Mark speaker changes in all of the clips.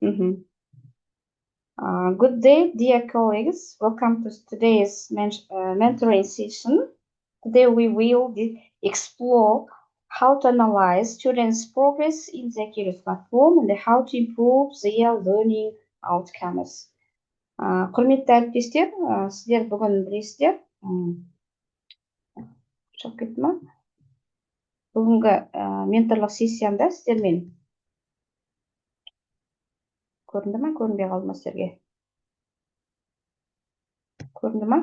Speaker 1: Mhm. Good day, dear colleagues. Welcome to today's mentoring session. Today we will explore how to analyze students' progress in the Keras platform and how to improve their learning outcomes. Құрметті әріптестер, сіздер бүгін білесіздер, шығып кетті ма? Бүгінгі менторлық сессиямда сіздермен көрінді ма, көрінбей қалды ма сіздерге? Көрінді ма?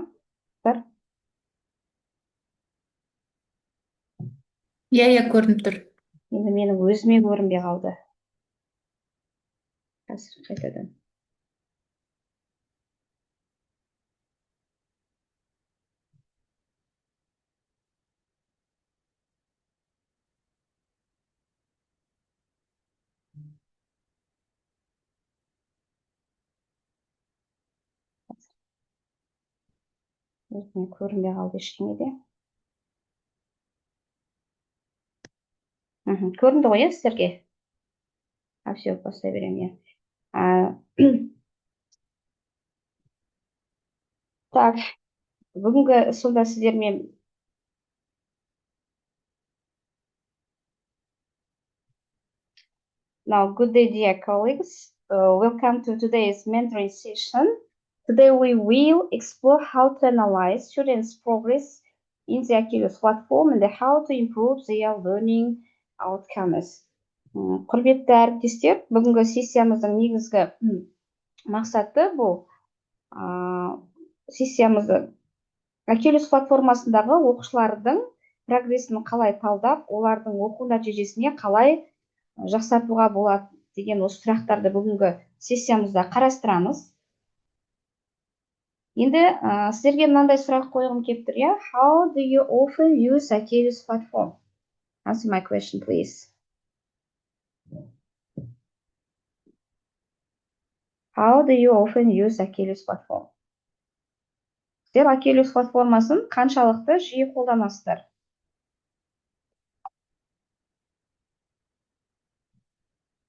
Speaker 2: Иә, көрініп тұр.
Speaker 1: Енді менің өзіме көрінбей қалды. Қазір қайтадан. Өзіме көрінбей қалды ештеңеде. Көрінді ғой, сіздерге? Все, бастай беремін, Так, бүгінгі сонда сіздермен Now, good day, dear colleagues. Welcome to today's mentoring session. Today we will explore how to analyze students' progress in the Keras platform and how to improve their learning outcomes. Құрметті әріптестер, бүгінгі сессиямыздың негізгі мақсаты бұл сессиямызды Keras платформасындағы оқушылардың прогрессін қалай талдап, олардың оқу нәтижесіне қалай жақсартуға болады деген осы сұрақтарды бүгінгі сессиямызда қарастырамыз. Енді сіздерге мынандай сұрақ қойғым келіп тұр, иә? How do you often use Keras platform? Answer my question, please. How do you often use Keras platform? Сіздер Keras платформасын қаншалықты жиі қолданасыздар?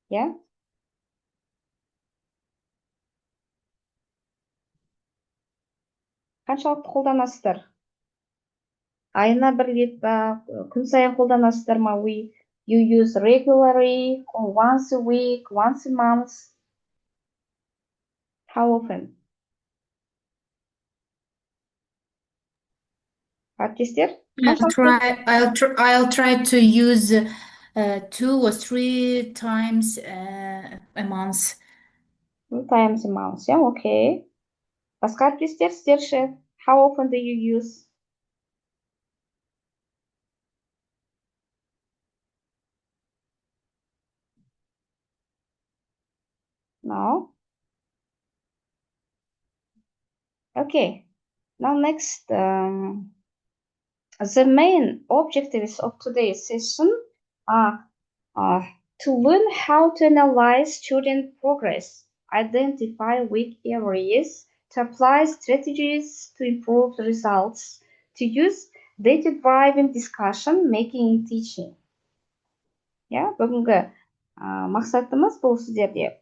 Speaker 1: Иә? Қаншалықты қолданасыздар? Айына бір рет па, күн сайын қолданасыздар ма? You use regularly, or once a week, once a month? How often? Әріптестер?
Speaker 2: I'll try to use 2 or 3 times a month.
Speaker 1: 2 times a month, yeah, okay. Басқа әріптестер, сіздерше? How often do you use? No? Okay. Now next, the main objectives of today's session are to learn how to analyze student progress, identify weak areas, to apply strategies to improve the results, to use data-driven discussion making in teaching. Yeah, бүгінгі мақсатымыз бұл сіздерде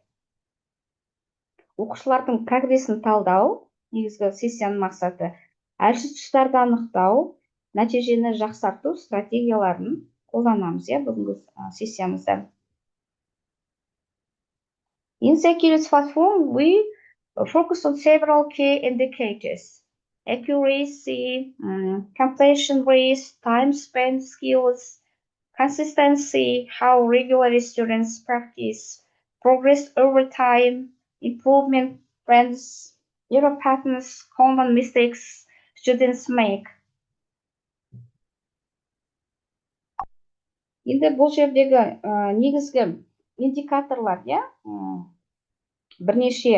Speaker 1: оқушылардың прогрессін талдау, негізгі сессияның мақсаты, әлсіз тұстарды анықтау, нәтижені жақсарту стратегияларын қолданамыз, иә, бүгінгі сессиямызда. In the Keras platform, we focus on several key indicators: accuracy, completion rate, time spent, skills, consistency, how regularly students practice, progress over time, improvement trends, error patterns, common mistakes students make. Енді бұл жердегі негізгі индикаторлар, иә, бірнеше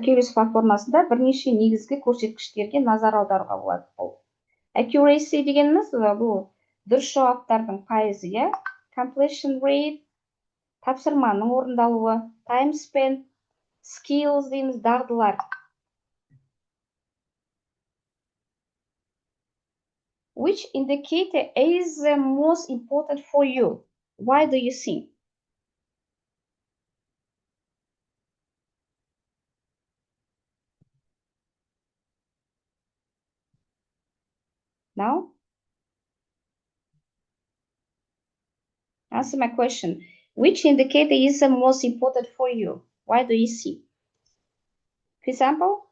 Speaker 1: Keras платформасында бірнеше негізгі көрсеткіштерге назар аударуға болады. Accuracy дегеніміз бұл дұрыс жауаптардың пайызы, иә. Completion rate, тапсырманың орындалуы, time spent, skills дейміз, дағдылар. Which indicator is the most important for you? Why do you think? No? Answer my question. Which indicator is the most important for you? Why do you see? For example?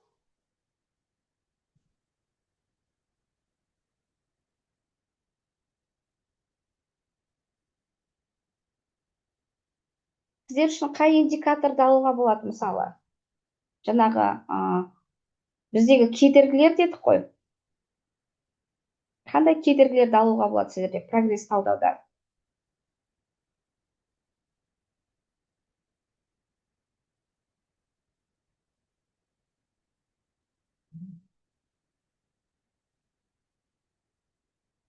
Speaker 1: Сіздер үшін қай индикаторды алуға болады мысалы? Жаңағы біздегі кедергілер дедік қой. Қандай кедергілерді алуға болады сіздерде прогресс талдауда?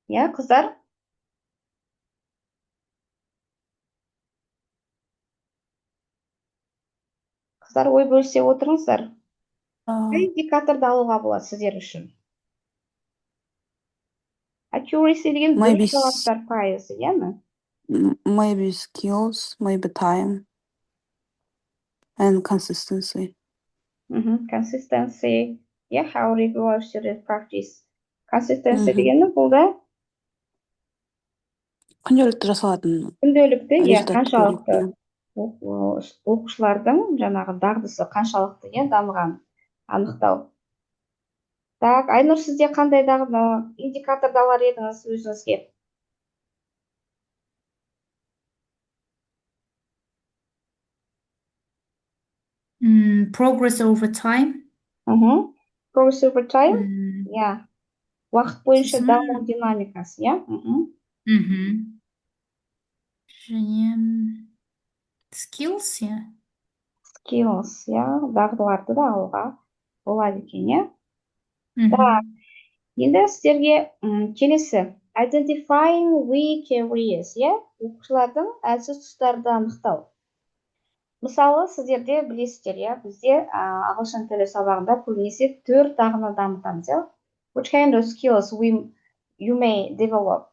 Speaker 1: Иә, қыздар? Қыздар ой бөлісе отырыңыздар. Қай индикаторды алуға болады сіздер үшін? Accuracy деген дұрыс жауаптар пайызы, иә ме?
Speaker 3: Maybe skills, maybe time, and consistency.
Speaker 1: Consistency. Yeah, how regular student practice. Consistency дегені бұл да
Speaker 3: Күнделікті жасалатын
Speaker 1: күнделікті, иә,
Speaker 3: результат
Speaker 1: қаншалықты
Speaker 3: көру.
Speaker 1: оқушылардың жаңағы дағдысы қаншалықты дамыған анықтау. Так, Айнұр, сізде қандай индикаторды алар едіңіз өзіңізге?
Speaker 2: Progress over time.
Speaker 1: Progress over time? иә. Уақыт бойынша даму динамикасы, иә?
Speaker 2: Және skills, иә.
Speaker 1: Skills, иә, дағдыларды да алуға болады екен, иә? Так, енді сіздерге келесі. Identifying weak areas, иә? Оқушылардың әлсіз тұстарды анықтау. Мысалы, сіздерде білесіздер, иә, бізде ағылшын тілі сабағында көбінесе 4 дағдыны дамытамыз, иә? Which kind of skills you may develop?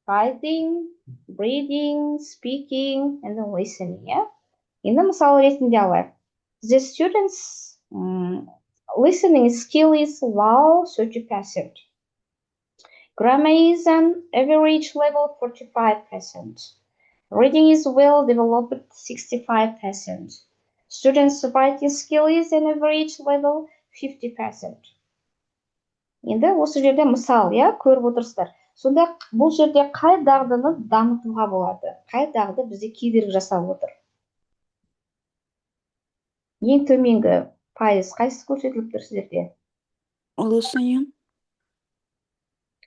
Speaker 1: Writing, reading, speaking, and listening, yeah? Енді мысалы ретінде алайық. The students' listening skill is low 30%. Grammar is an average level 45%. Reading is well developed 65%. Students' writing skill is an average level 50%. Енді осы жерде мысал, иә, көріп отырсыздар. Сонда бұл жерде қай дағдыны дамытуға болады? Қай дағды бізде кедергі жасап отыр? Ең төменгі пайыз қайсысы көрсетіліп тұр сіздерде?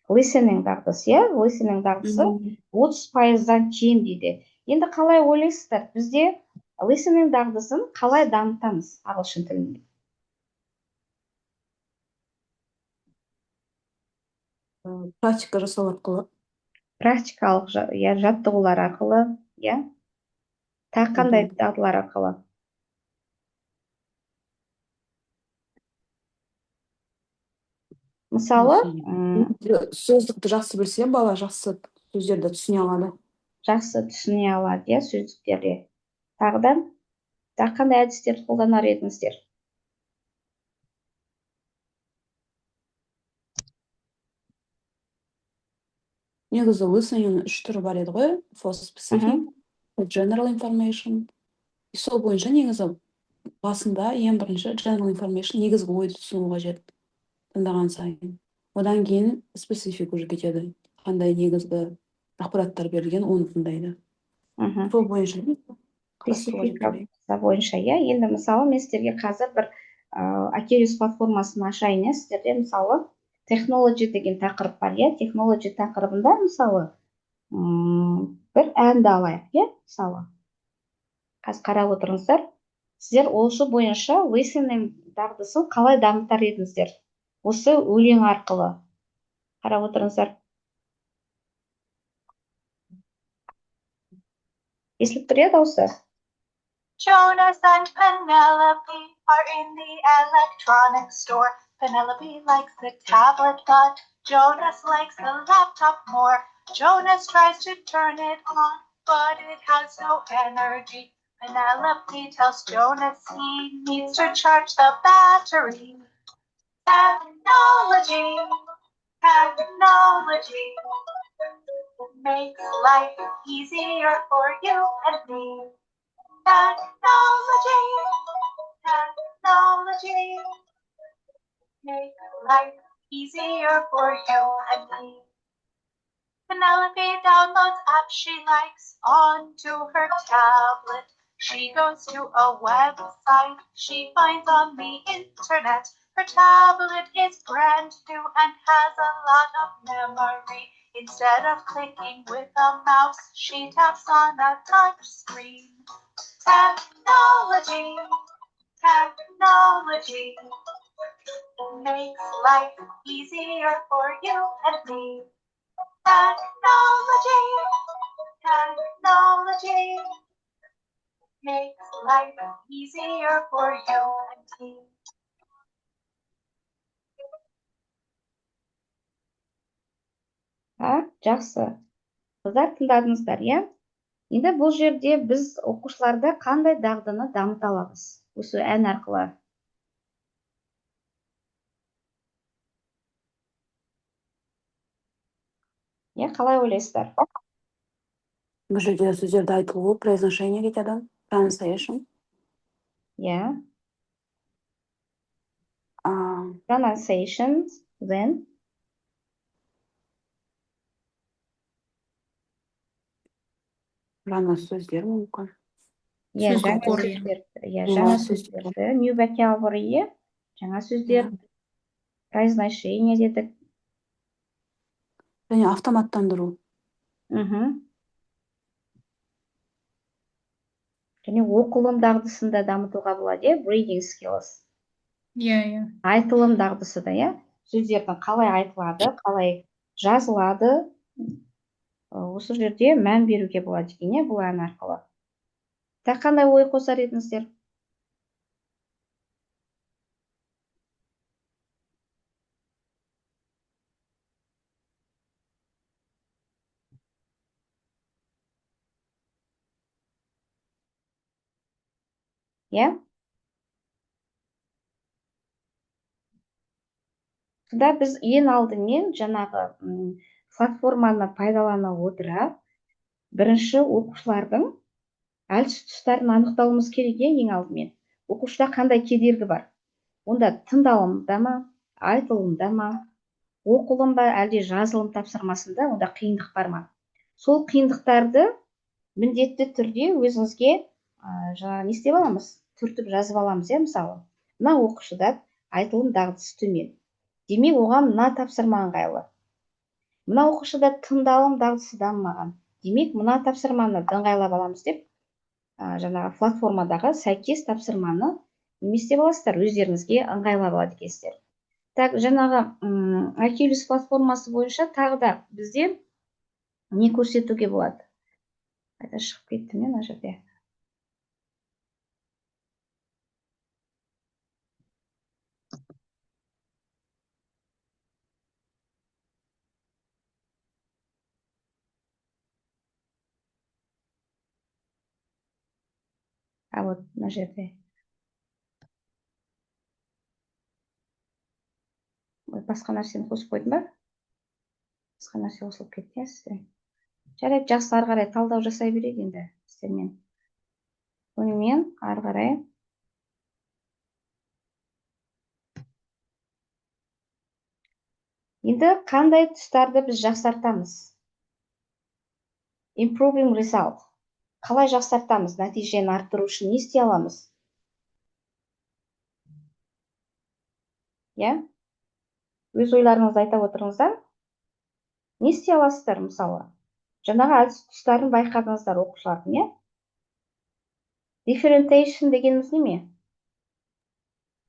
Speaker 1: Listening дағдысы, иә? Listening дағдысы 30%-дан кем дейді. Енді қалай ойлайсыздар? Бізде listening дағдысын қалай дамытамыз ағылшын тілінде?
Speaker 3: Практика жасау арқылы.
Speaker 1: Практикалық, иә, жаттығулар арқылы, иә? Тағы қандай дағдылар арқылы? Мысалы,
Speaker 3: сөздікті жақсы білсе, бала жақсы сөздерді түсіне алады.
Speaker 1: Жақсы түсіне алады, иә, сөздіктерде. Тағы қандай әдістерді қолданар едіңіздер?
Speaker 3: Негізі listening 3 түрі бар еді ғой, for specific, general information. Сол бойынша негізі басында ең бірінші general information негізгі ойды түсіну қажет тыңдаған сайын. Одан кейін specific уже кетеді. Қандай негізгі ақпараттар берілген, оны тыңдайды. Сол бойынша
Speaker 1: специфика бойынша, иә. Енді мысалы мен сіздерге қазір бір Акелиус платформасын ашайын, иә. Сіздерде мысалы technology деген тақырып бар, иә. Technology тақырыбында мысалы бір әнді алайық, иә. Мысалы қазір қарап отырыңыздар. Сіздер осы бойынша listening дағдысын қалай дамытар едіңіздер? Осы өлең арқылы қарап отырыңыздар. Естіліп тұр, иә, дауысы?
Speaker 4: Jonas and Penelope are in the electronic store. Penelope likes the tablet, but Jonas likes the laptop more. Jonas tries to turn it on, but it has no energy. Penelope tells Jonas he needs to charge the battery. Technology, technology makes life easier for you and me. Technology, technology makes life easier for you and me. Penelope downloads apps she likes onto her tablet. She goes to a website she finds on the internet. Her tablet is brand new and has a lot of memory. Instead of clicking with a mouse, she taps on a touch screen. Technology, technology makes life easier for you and me. Technology, technology makes life easier for you and me.
Speaker 1: Жақсы. Қыздар, тыңдадыңыздар, иә? Енді бұл жерде біз оқушыларда қандай дағдыны дамыта аламыз осы ән арқылы? Қалай ойлайсыздар?
Speaker 3: Бұл жерде сөздерді айтылуы, произношение кетеді, pronunciation.
Speaker 1: Pronunciation, then
Speaker 3: Жаңа сөздер мүмкін.
Speaker 2: Сөздік қоры.
Speaker 1: жаңа сөздерді, new vocabulary, жаңа сөздер, произношение дедік.
Speaker 3: Және автоматтандыру.
Speaker 1: Және оқылым дағдысын да дамытуға болады, reading skills. Айтылым дағдысы да, сөздердің қалай айтылады, қалай жазылады, осы жерде мән беруге болады екен, бұл ән арқылы. Қандай ой қосар едіңіздер? Біз ең алдымен жаңағы платформаны пайдалана отыра, бірінші оқушылардың әлсіз тұстарын анықтауымыз керек, ең алдымен. Оқушыда қандай кедергі бар? Онда тыңдалымда ма, айтылымда ма, оқылымда, әлде жазылым тапсырмасында онда қиындық бар ма? Сол қиындықтарды міндетті түрде өзіңізге не істеп аламыз? Түртіп жазып аламыз, мысалы. Мына оқушыда айтылым дағдысы төмен. Демек, оған мына тапсырма ыңғайлы. Мына оқушыда тыңдалым дағдысы дамымаған. Демек, мына тапсырманы ыңғайлап аламыз деп, жаңағы платформадағы сәйкес тапсырманы не істеп аласыздар? Өздеріңізге ыңғайлап алады екенсіздер. Жаңағы Oculus платформасы бойынша тағы да бізде не көрсетуге болады? Қайда шығып кеттім мен ана жерде? Вот мына жерде. Басқа нәрсені қосып қойдым ба? Басқа нәрсе қосылып кетті, сізде. Жарайды, жақсы, ары қарай талдау жасай берейік енді сіздермен. Сонымен ары қарай. Енді қандай тұстарды біз жақсартамыз? Improving result. Қалай жақсартамыз? Нәтижені арттыру үшін не істей аламыз? Өз ойларыңызды айта отырыңыздар. Не істей аласыздар, мысалы? Жаңағы әлсіз тұстарын байқадыңыздар оқушылардың, Differentiation дегеніміз неме?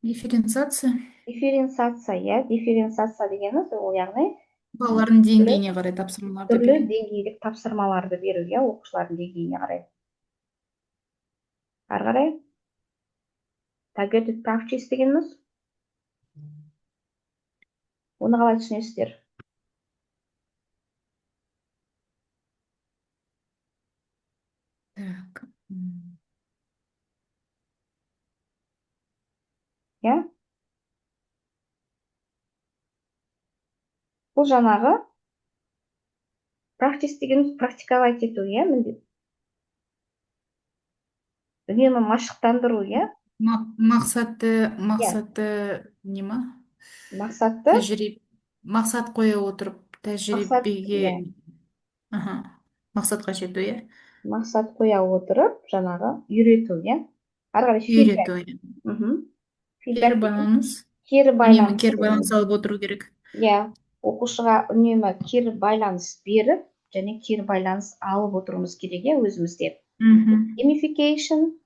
Speaker 2: Дифференциация.
Speaker 1: Дифференциация дегеніміз, ол яғни
Speaker 2: Балалардың деңгейіне қарай тапсырмаларды
Speaker 1: түрлі
Speaker 2: беру.
Speaker 1: деңгейлік тапсырмаларды беру, оқушылардың деңгейіне қарай. Ары қарай. Targeted practice дегеніміз. Оны қалай түсінесіздер?
Speaker 2: Так.
Speaker 1: Бұл жаңағы practice дегеніміз практикалай кету, иә, үнемі машықтандыру, иә,
Speaker 2: Мақсаты не ма?
Speaker 1: мақсатты,
Speaker 2: Мақсат қоя отырып
Speaker 1: мақсат,
Speaker 2: тәжірибеге,
Speaker 1: иә,
Speaker 2: мақсатқа жету, иә?
Speaker 1: мақсат қоя отырып, жаңағы үйрету, иә, ары қарай фидбәк,
Speaker 2: Үйрету.
Speaker 1: фидбәк
Speaker 2: Кері байланыс.
Speaker 1: кері
Speaker 2: Үнемі
Speaker 1: байланыс,
Speaker 2: кері байланыс алып отыру керек.
Speaker 1: иә, оқушыға үнемі кері байланыс беріп, және кері байланыс алып отыруымыз керек, иә, өзімізде. Gamification,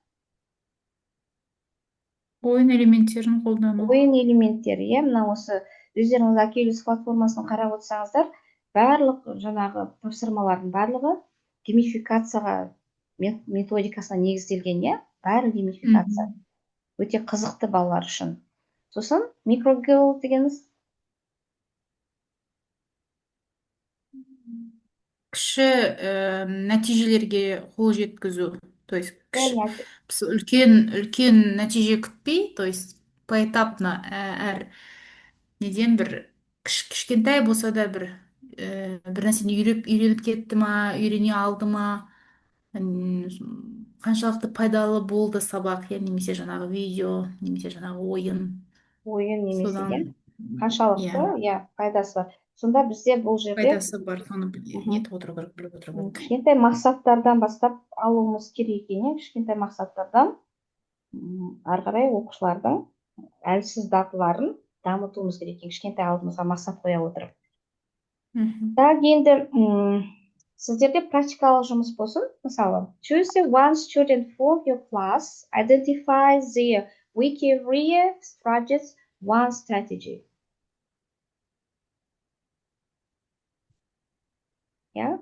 Speaker 2: Ойын элементтерін қолдану.
Speaker 1: ойын элементтері, иә, мына осы өздеріңіз Oculus платформасын қарап отырсаңыздар, барлық жаңағы тапсырмалардың барлығы геймификацияға методикасына негізделген, иә, бәрі геймификация. Өте қызықты балалар үшін. Сосын микрогол дегеніміз
Speaker 2: Кіші нәтижелерге қол жеткізу. То есть біз үлкен нәтиже күтпей, то есть поэтапно әр неден бір кішкентай болса да бір нәрсені үйреніп кетті ма, үйрене алды ма, қаншалықты пайдалы болды сабақ, иә, немесе жаңағы видео, немесе жаңағы ойын
Speaker 1: немесе, иә,
Speaker 2: содан
Speaker 1: қаншалықты, иә, пайдасы бар. Sonda бізде бұл жерде
Speaker 2: пайдасы бар, соны нетіп отыру керек, біліп отыру керек.
Speaker 1: кішкентай мақсаттардан бастап алуымыз керек екен, иә, кішкентай мақсаттардан ары қарай оқушылардың әлсіз дағдыларын дамытуымыз керек екен, кішкентай алдымызға мақсат қоя отырып. Так, енді сіздерде практикалық жұмыс болсын, мысалы, choose one student for your class, identify their weak area, strategies, one strategy. иә,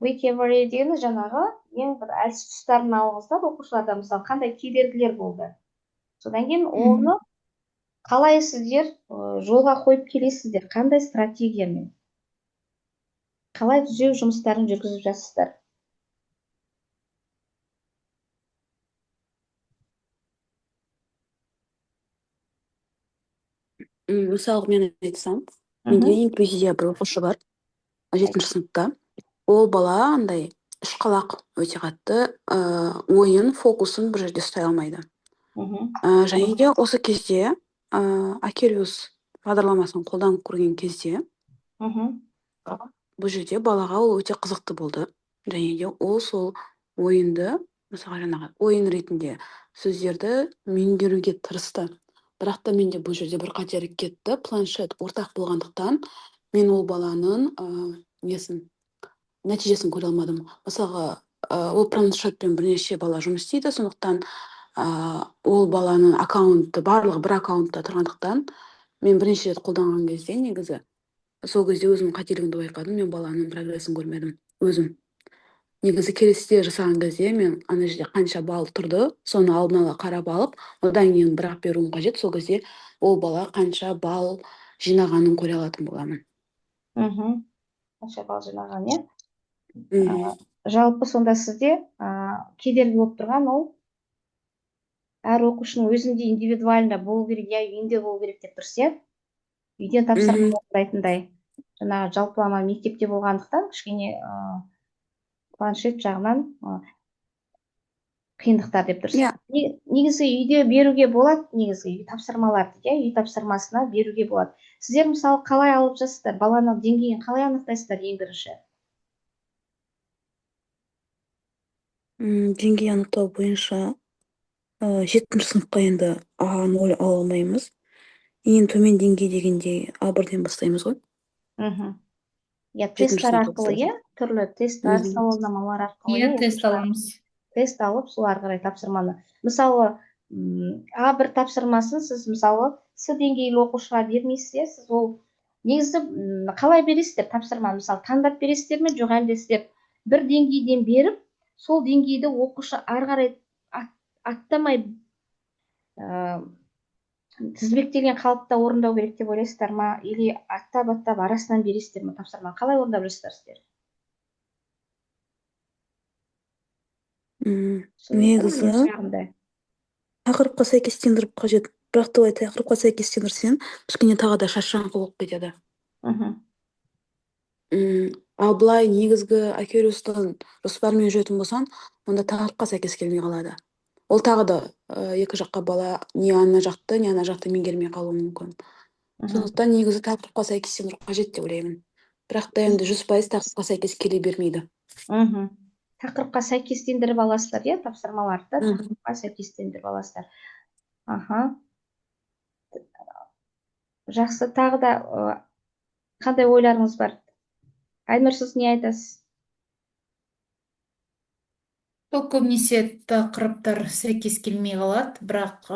Speaker 1: weak area дегеніміз жаңағы ең бір әлсіз тұстарын алыңыздар оқушыларда, мысалы қандай кедергілер болды, содан кейін оны қалай сіздер жолға қойып келесіздер, қандай стратегиямен, қалай түзеу жұмыстарын жүргізіп жатсыздар.
Speaker 3: Мысалы, мен айтсам, менде инклюзия бір оқушы бар, 7-ші сыныпта. Ол бала андай шқалақ өте қатты, ойын, фокусын бір жерде ұстай алмайды. Және де осы кезде Oculus бағдарламасын қолданып көрген кезде, бұл жерде балаға ол өте қызықты болды. Және де ол сол ойынды, мысалы жаңағы ойын ретінде сөздерді меңгеруге тырысты. Бірақ та менде бұл жерде бір қателік кетті. Планшет ортақ болғандықтан, мен ол баланың нәтижесін көре алмадым. Мысалға, ол планшетпен бірнеше бала жұмыс істейді, сондықтан ол баланың аккаунты барлығы бір аккаунтта тұрғандықтан, мен бірнеше рет қолданған кезде, негізі сол кезде өзім қателігімді байқадым, мен баланың прогрессін көрмедім өзім. Негізі келесіде жасаған кезде мен ана жерде қанша балл тұрды, соны алдын ала қарап алып, одан кейін бірақ беруім қажет, сол кезде ол бала қанша балл жинағанын көре алатын боламын.
Speaker 1: Қанша балл жинаған, иә? Жалпы сонда сізде кедергі болып тұрған ол әр оқушының өзінде индивидуально болу керек, я үйінде болу керек деп тұрсыз, иә? Үйден тапсырма орындайтындай. Жаңағы жалпылама мектепте болғандықтан кішкене планшет жағынан қиындықтар деп тұрсыз. Негізі үйде беруге болады, негізі тапсырмаларды, иә, үй тапсырмасына беруге болады. Сіздер мысалы қалай алып жатсыздар, баланың деңгейін қалай анықтайсыздар ең бірінші?
Speaker 3: Деңгей анықтау бойынша 7-ші сыныпқа енді А0 ала алмаймыз. Ең төмен деңгей дегенде А1-ден бастаймыз ғой.
Speaker 1: Иә, тесттер арқылы, иә, түрлі тесттер, сауалнамалар арқылы.
Speaker 2: Иә, тест аламыз.
Speaker 1: Тест алып, сол ары қарай тапсырманы. Мысалы, А1 тапсырмасын сіз мысалы С деңгейлі оқушыға бермейсіз, сіз ол негізі қалай бересіздер тапсырманы, мысалы таңдап бересіздер ме, жоқ әлде сіздер бір деңгейден беріп, сол деңгейді оқушы ары қарай аттамай тізбектелген қалыпта орындау керек деп ойлайсыздар ма, или аттап арасынан бересіздер ме тапсырманы, қалай орындап жүрсіздер сіздер?
Speaker 3: Негізі тақырыпқа сәйкестендіріп қажет. бірақ та тақырыпқа сәйкестендірсең кішкене тағы да шашаң болып кетеді. Ал былай негізгі Акелюстың жоспарымен жүретін болсаң, онда тақырыпқа сәйкес келмей қалады. Ол тағы да екі жаққа бала не ана жақты, не ана жақты меңгермей қалуы мүмкін. Сондықтан негізі тақырыпқа сәйкестендіру қажет деп ойлаймын. Бірақ та енді 100% тақырыпқа сәйкес келе бермейді.
Speaker 1: Тақырыпқа сәйкестендіріп аласыздар, иә, тапсырмаларды тақырыпқа сәйкестендіріп аласыздар. Жақсы, тағы да қандай ойларыңыз бар? Айнұр, сіз не айтасыз?
Speaker 2: Ол көбінесе тақырыптар сәйкес келмей қалады, бірақ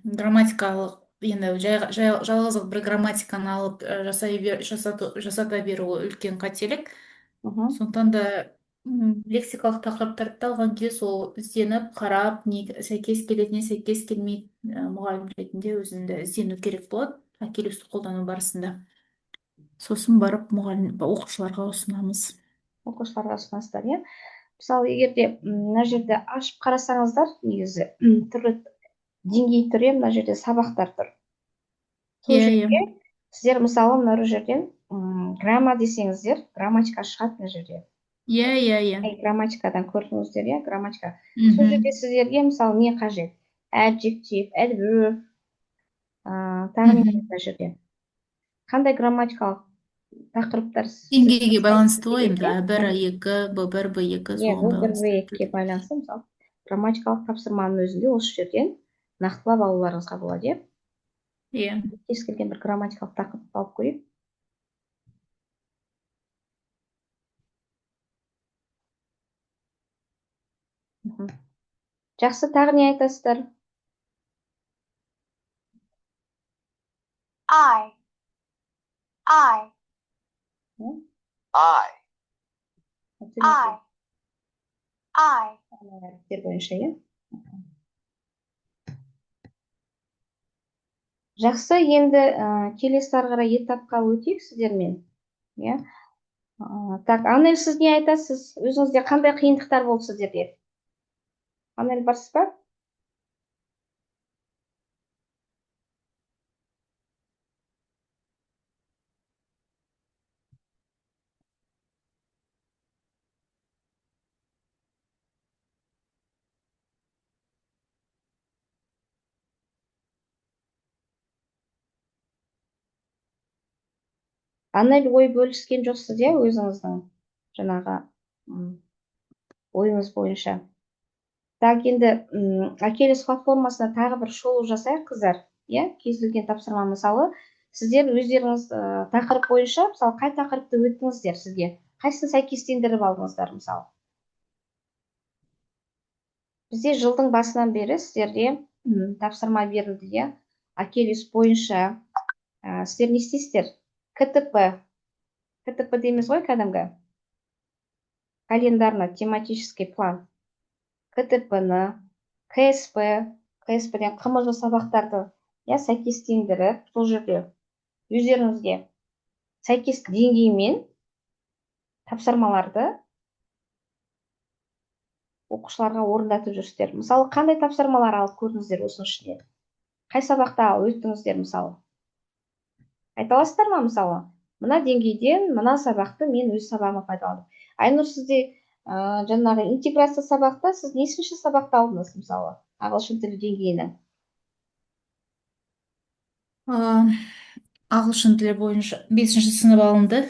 Speaker 2: грамматикалық енді жалғыз бір грамматиканы алып жасата беру үлкен қателік. Сондықтан да лексикалық тақырыптарды алған кезде сол ізденіп, қарап, сәйкес келетіне сәйкес келмейді, мұғалім ретінде өзіңді іздену керек болады Акелюсті қолдану барысында. Сосын барып оқушыларға ұсынамыз.
Speaker 1: Оқушыларға ұсынасыздар, иә. Мысалы, егер де мына жерде ашып қарасаңыздар, негізі түрлі деңгей түрі мына жерде сабақтар тұр. Сол жерде сіздер мысалы мына жерден грамма десеңіздер, грамматика шығады мына жерде. Грамматикадан көрдіңіздер, иә, грамматика. Сол жерде сіздерге мысалы не қажет? Adjective, adverb, тағы не мына жерде? Қандай грамматикалық тақырыптар?
Speaker 2: Деңгейге байланысты ғой, енді А1, А2, Б1, Б2 соған байланысты.
Speaker 1: Б1-ге байланысты, мысалы, грамматикалық тапсырманың өзінде осы жерден нақтылап алуларыңызға болады, иә? Кез келген бір грамматикалық тақырып алып көрейік. Жақсы, тағы не айтасыздар?
Speaker 4: I.
Speaker 1: Әріптер бойынша, иә? Жақсы, енді келесі ары қарай этапқа өтейік сіздермен. Так, Анель, сіз не айтасыз? Өзіңізде қандай қиындықтар болды сіздерде? Анель, барсыз ба? Анель, ой бөліскен жоқсыз, иә, өзіңіздің жаңағы ойыңыз бойынша. Так, енді Акелюс платформасына тағы бір шолу жасайық, қыздар. Иә, кез келген тапсырма, мысалы, сіздер өздеріңіз тақырып бойынша, мысалы, қай тақырыпты өттіңіздер сізге? Қайсысын сәйкестендіріп алдыңыздар, мысалы? Бізде жылдың басынан бері сіздерге тапсырма берілді, иә? Акелюс бойынша сіздер не істейсіздер? КТП дейміз ғой, кәдімгі. Календарно-тематический план. КТП-ны, КСП-ден қымызы сабақтарды сәйкестендіріп, сол жерде өздеріңізге сәйкес деңгеймен тапсырмаларды оқушыларға орындатып жүрсіздер. Мысалы, қандай тапсырмалар алып көрдіңіздер осының ішінде? Қай сабақта өттіңіздер, мысалы? Айта аласыздар ма, мысалы? Мына деңгейден, мына сабақты мен өз сабағыма пайдаландым. Айнұр, сізде жаңағы интеграция сабақта, сіз нешінші сабақта алдыңыз, мысалы, ағылшын тілі деңгейінің?
Speaker 2: Ағылшын тілі бойынша 5-ші сынып алынды.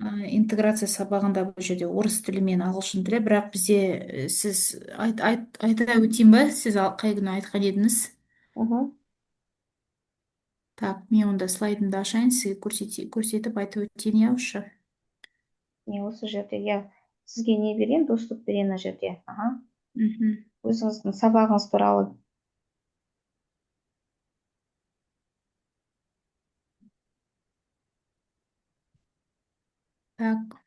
Speaker 2: Интеграция сабағында бұл жерде орыс тілі мен ағылшын тілі, бірақ бізде сіз айта өтейін ба? Сіз қай күні айтқан едіңіз? Так, мен онда слайдымды ашайын, сізге көрсетіп айтып өтейін, иә, осы.
Speaker 1: Осы жерде, иә, сізге не берейін, доступ берейін мына жерде. Өзіңіздің сабағыңыз туралы.
Speaker 2: Так.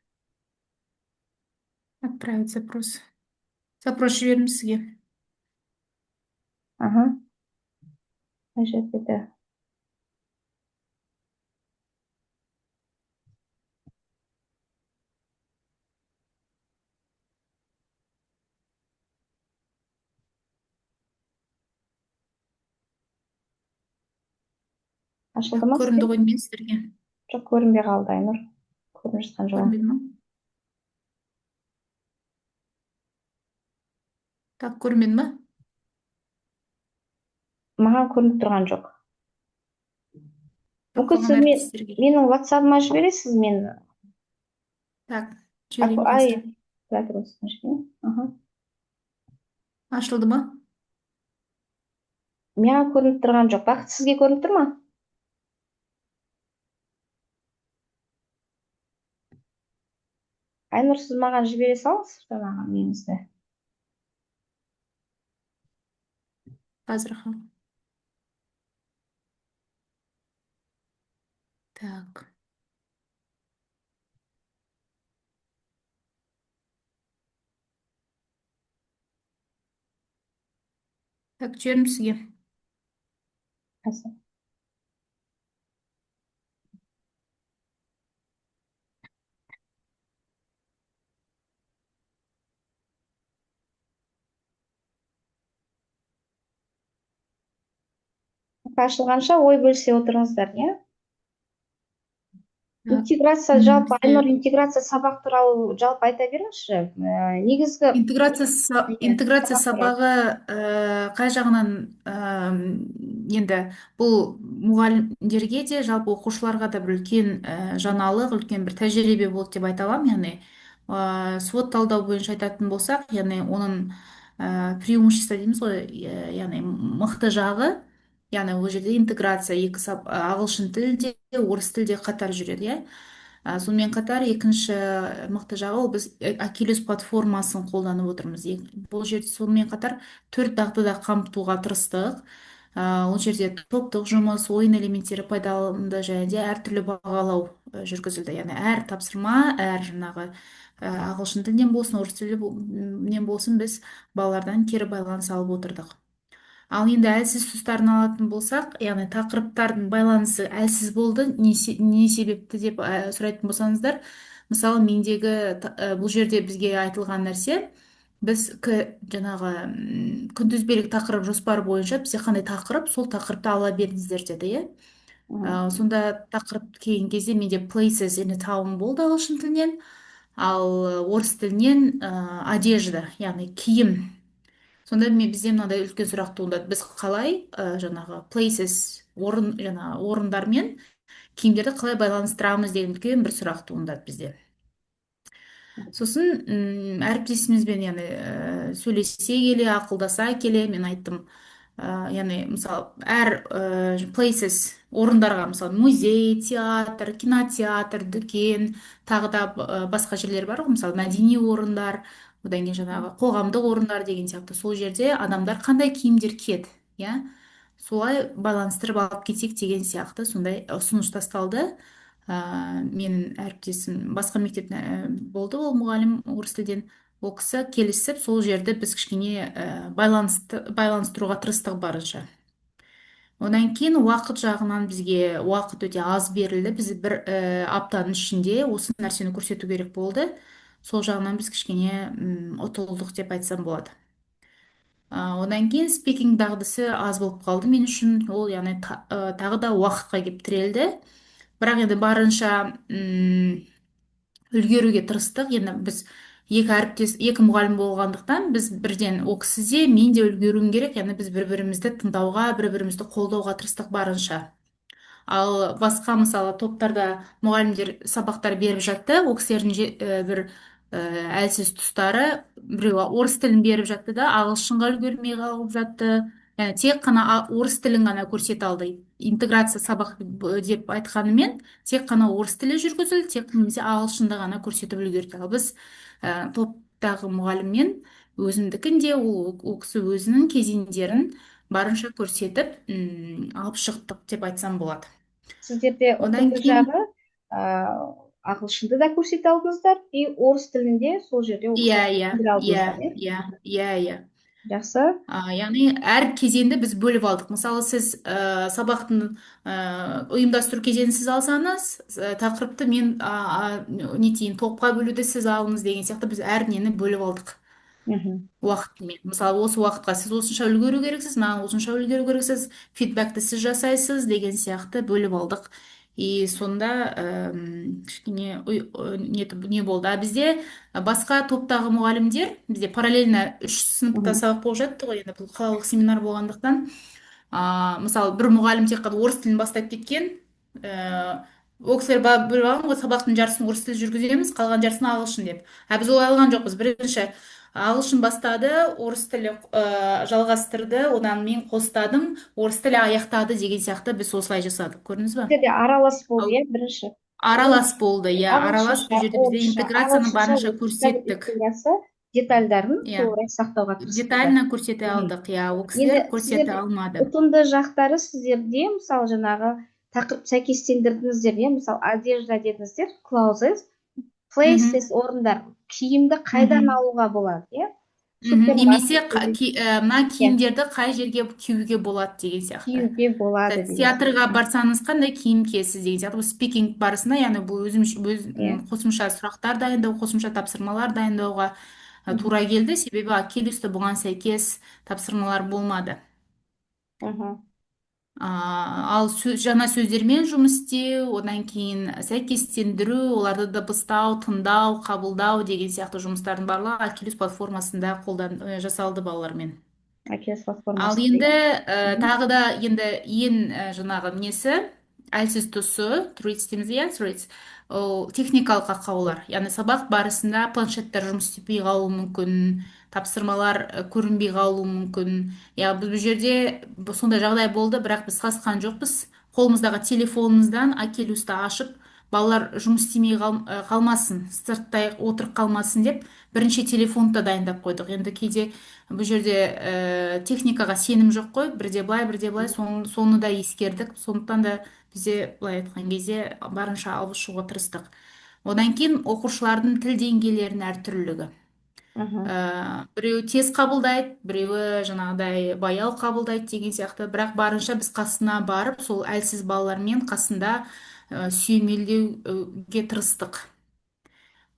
Speaker 2: Отправить запрос. Запрос жібердім сізге.
Speaker 1: Мына жерде де. Ашылды ма
Speaker 2: көрінді
Speaker 1: сізге?
Speaker 2: ғой мен сіздерге.
Speaker 1: Жоқ, көрінбей қалды, Айнұр. Көрініп жатқан жоқ.
Speaker 2: Көрінбеді ма? Так, көрінбеді ма?
Speaker 1: Маған көрініп тұрған жоқ.
Speaker 2: Так,
Speaker 1: Мүмкін
Speaker 2: қалған
Speaker 1: сіз
Speaker 2: әріптестерге.
Speaker 1: менің WhatsApp-ыма жібересіз, мен
Speaker 2: Так, жіберейін
Speaker 1: ай,
Speaker 2: қазір.
Speaker 1: тұра тұрыңыз. Аха.
Speaker 2: Ашылды ма?
Speaker 1: Маған көрініп тұрған жоқ. Бақыт, сізге көрініп тұр ма? Айнұр, сіз маған жібере салыңыз жаңағы неңізді.
Speaker 2: Қазір. Так. Так, жібердім сізге.
Speaker 1: Қазір. Ашылғанша ой бөлісе отырыңыздар, иә?
Speaker 2: Так,
Speaker 1: Интеграция жалпы,
Speaker 2: бізде
Speaker 1: Айнұр, интеграция сабақ туралы жалпы айта беріңізші. Негізгі
Speaker 2: интеграция сабағы қай жағынан енді бұл мұғалімдерге де жалпы оқушыларға да бір үлкен жаңалық, үлкен бір тәжірибе болды деп айта аламын. Яғни свод талдау бойынша айтатын болсақ, яғни оның преимущество дейміз ғой, яғни мықты жағы, яғни ол жерде интеграция ағылшын тілде, орыс тілде қатар жүреді, иә. Сонымен қатар екінші мықты жағы ол біз Акилюс платформасын қолданып отырмыз. Бұл жерде сонымен қатар 4 дағдыда қамтуға тырыстық. Ол жерде топтық жұмыс, ойын элементтері пайдаланылды және де әртүрлі бағалау жүргізілді. Яғни әр тапсырма, әр жаңағы ағылшын тілінен болсын, орыс тілінен болсын біз балалардан кері байланыс алып отырдық. Ал енді әлсіз тұстарын алатын болсақ, яғни тақырыптардың байланысы әлсіз болды, не себепті деп сұрайтын болсаңыздар, мысалы мендегі бұл жерде бізге айтылған нәрсе, біз жаңағы күнтізбелік тақырып жоспары бойынша бізде қандай тақырып, сол тақырыпты ала беріңіздер деді, иә. Сонда тақырып келген кезде менде places in a town болды ағылшын тілінен, ал орыс тілінен одежда, яғни киім. Сонда бізде мынадай үлкен сұрақ туындады. Біз қалай жаңағы places орындар мен киімдерді қалай байланыстырамыз деген үлкен бір сұрақ туындады бізде. Сосын әріптесімізбен яғни сөйлесе келе, ақылдаса келе мен айттым, яғни мысалы әр places орындарға, мысалы музей, театр, кинотеатр, дүкен, тағы да басқа жерлер бар ғой, мысалы мәдени орындар, одан кейін жаңағы қоғамдық орындар деген сияқты, сол жерде адамдар қандай киімдер киеді, иә, солай байланыстырып алып кетсек деген сияқты сондай ұсыныс тасталды. Менің әріптесім басқа мектептен болды, ол мұғалім орыс тілден, ол кісі келісіп сол жерді біз кішкене байланыстыруға тырыстық барынша. Одан кейін уақыт жағынан бізге уақыт өте аз берілді. Біз бір аптаның ішінде осы нәрсені көрсету керек болды. Сол жағынан біз кішкене ұтылдық деп айтсам болады. Одан кейін спикинг дағдысы аз болып қалды мен үшін. Ол яғни тағы да уақытқа келіп тірелді. Бірақ енді барынша үлгеруге тырыстық. Енді біз екі мұғалім болғандықтан біз бірден о кісі де мен де үлгеруім керек. Яғни біз бір-бірімізді тыңдауға, бір-бірімізді қолдауға тырыстық барынша. Ал басқа мысалы топтарда мұғалімдер сабақтар беріп жатты, ол кісілердің бір әлсіз тұстары, біреу орыс тілін беріп жатты да ағылшынға үлгермей қалып жатты. Яғни тек қана орыс тілін ғана көрсете алды. Интеграция сабақ деп айтқанымен тек қана орыс тілі жүргізілді, тек немесе ағылшынды ғана көрсетіп үлгерді. Ал біз топтағы мұғаліммен өзімдікін де ол кісі өзінің кезеңдерін барынша көрсетіп алып шықтық деп айтсам болады.
Speaker 1: Сіздерде
Speaker 2: Одан
Speaker 1: ұтымды
Speaker 2: кейін
Speaker 1: жағы ағылшынды да көрсете алдыңыздар и орыс тілінде сол жерде
Speaker 2: иә.
Speaker 1: Жақсы.
Speaker 2: Яғни әр кезеңді біз бөліп алдық. Мысалы сіз сабақтың ұйымдастыру кезеңін сіз алсаңыз, тақырыпты мен топқа бөлуді сіз алыңыз деген сияқты біз әр нені бөліп алдық. уақытымен. Мысалы, осы уақытқа сіз осынша үлгеру керексіз, маған осынша үлгеру керексіз, фидбәкті сіз жасайсыз деген сияқты бөліп алдық. И сонда кішкене не болды. А бізде басқа топтағы мұғалімдер, бізде параллельно үш сыныпта сабақ болып жатты ғой, енді бұл қалалық семинар болғандықтан. Мысалы, бір мұғалім тек қана орыс тілін бастап кеткен. Ол кісілер біліп алған ғой, сабақтың жарысын орыс тілі жүргіземіз, қалған жарысын ағылшын деп. Біз олай алған жоқпыз. Бірінші ағылшын бастады, орыс тілі жалғастырды, одан мен қостадым, орыс тілі аяқтады деген сияқты біз осылай жасадық. Көрдіңіз ба?
Speaker 1: Бізде аралас болды, иә, бірінші.
Speaker 2: Аралас болды, иә, аралас. Бұл жерде бізде интеграцияны барынша көрсеттік.
Speaker 1: Детальдарын толығырақ сақтауға тырыстық.
Speaker 2: Детально көрсете алдық, иә, ол кісілер көрсете алмады.
Speaker 1: Ұтымды жақтары сіздерде, мысалы, жаңағы тақырып сәйкестендірдіңіздер, иә, мысалы, одежда дедіңіздер, clothes, places, орындар, киімді қайдан алуға болады, иә?
Speaker 2: Немесе мына киімдерді қай жерге киюге болады деген сияқты.
Speaker 1: Киюге болады.
Speaker 2: Театрға барсаңыз қандай киім киесіз деген сияқты. Бұл спикинг барысында, яғни бұл өз қосымша сұрақтар дайындау, қосымша тапсырмалар дайындауға тура келді. Себебі Акелюста бұған сәйкес тапсырмалар болмады. Ал жаңа сөздермен жұмыс істеу, одан кейін сәйкестендіру, оларды дыбыстау, тыңдау, қабылдау деген сияқты жұмыстардың барлығы Акелюс платформасында жасалды балалармен. Ал енді тағы да енді ең жаңағы несі, әлсіз тұсы, трудс дейміз, иә, трудс, ол техникалық ақаулар. Яғни сабақ барысында планшеттер жұмыс істемей қалуы мүмкін, тапсырмалар көрінбей қалуы мүмкін. Я бұл жерде сондай жағдай болды, бірақ біз қасқан жоқпыз. Қолымыздағы телефонымыздан Акелюсты ашып, балалар жұмыс істемей қалмасын, сырттай отырып қалмасын деп, бірінші телефонды да дайындап қойдық. Енді кейде бұл жерде техникаға сенім жоқ қой, бірде былай, соны да ескердік. Сондықтан да бізде былай айтқан кезде барынша алып шығуға тырыстық. Одан кейін оқушылардың тіл деңгейлерінің әртүрлілігі. Біреуі тез қабылдайды, біреуі жаңағыдай баяу қабылдайды деген сияқты. Бірақ барынша біз қасына барып, сол әлсіз балалармен қасында сүйемелдеуге тырыстық.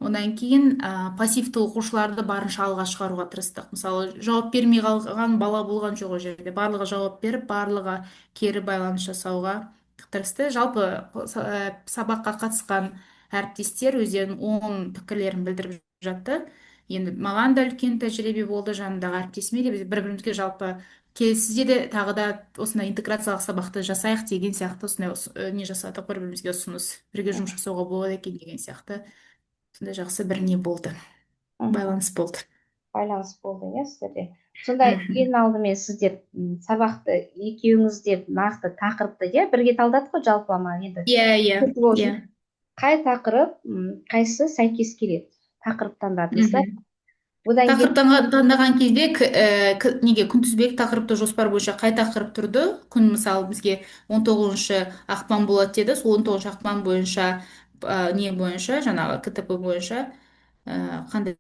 Speaker 2: Одан кейін пассивті оқушыларды барынша алға шығаруға тырыстық. Мысалы, жауап бермей қалған бала болған жоқ ол жерде. Барлығы жауап беріп, барлығы кері байланыс жасауға тырысты. Жалпы сабаққа қатысқан әріптестер өздерінің оң пікірлерін білдіріп жатты. Енді маған да үлкен тәжірибе болды, жанымдағы әріптесіме де, біз бір-бірімізге жалпы келесіде де тағы да осындай интеграциялық сабақты жасайық деген сияқты осындай не жасадық, бір-бірімізге ұсыныс, бірге жұмыс жасауға болады екен деген сияқты. Сондай жақсы бір не болды, байланыс болды.
Speaker 1: Байланыс болды, иә, сіздерде. Сонда ең алдымен сіздер сабақты екеуіңіз де нақты тақырыпты, иә, бірге талдадық қой жалпылама енді.
Speaker 2: Иә.
Speaker 1: Қай тақырып, қайсысы сәйкес келеді? Тақырып таңдадыңыз да?
Speaker 2: Тақырып таңдаған кезде неге күнтізбелік тақырыпты жоспар бойынша қай тақырып тұрды? Күн мысалы бізге 19 ақпан болады деді. Сол 19 ақпан бойынша не бойынша, жаңағы КТП бойынша қандай